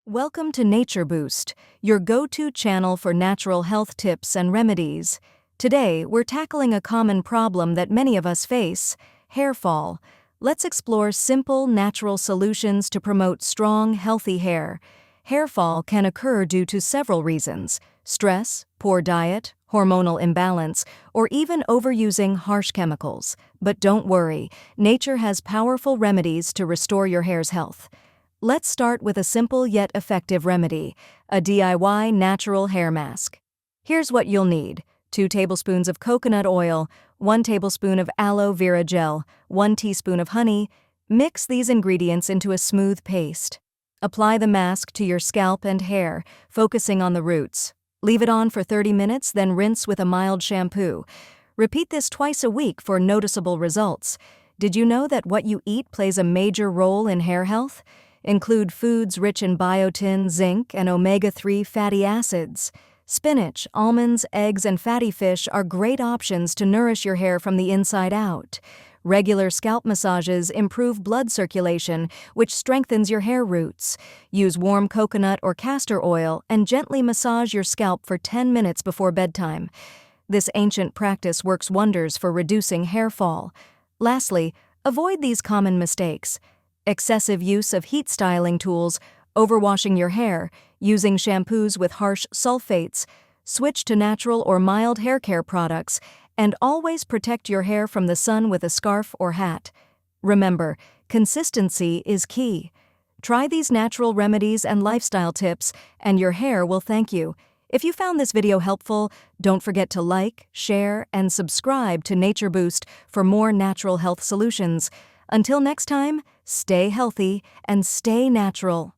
Welcome to NatureBoost, your go-to channel for natural health tips and remedies. Today, we're tackling a common problem that many of us face: hair fall. Let's explore simple, natural solutions to promote strong, healthy hair. Hair fall can occur due to several reasons: stress, poor diet, hormonal imbalance, or even overusing harsh chemicals. But don't worry, nature has powerful remedies to restore your hair's health. Let's start with a simple yet effective remedy: a DIY natural hair mask. Here's what you'll need: 2 tablespoons of coconut oil, 1 tablespoon of aloe vera gel, 1 teaspoon of honey. Mix these ingredients into a smooth paste. Apply the mask to your scalp and hair, focusing on the roots. Leave it on for 30 minutes, then rinse with a mild shampoo. Repeat this twice a week for noticeable results. Did you know that what you eat plays a major role in hair health? Include foods rich in biotin, zinc, and omega-3 fatty acids. Spinach, almonds, eggs, and fatty fish are great options to nourish your hair from the inside out. Regular scalp massages improve blood circulation, which strengthens your hair roots. Use warm coconut or castor oil and gently massage your scalp for 10 minutes before bedtime. This ancient practice works wonders for reducing hair fall. Lastly, avoid these common mistakes: excessive use of heat styling tools, overwashing your hair, using shampoos with harsh sulfates. Switch to natural or mild hair care products, and always protect your hair from the sun with a scarf or hat. Remember, consistency is key. Try these natural remedies and lifestyle tips, and your hair will thank you. If you found this video helpful, don't forget to like, share, and subscribe to NatureBoost for more natural health solutions. Until next time, stay healthy and stay natural.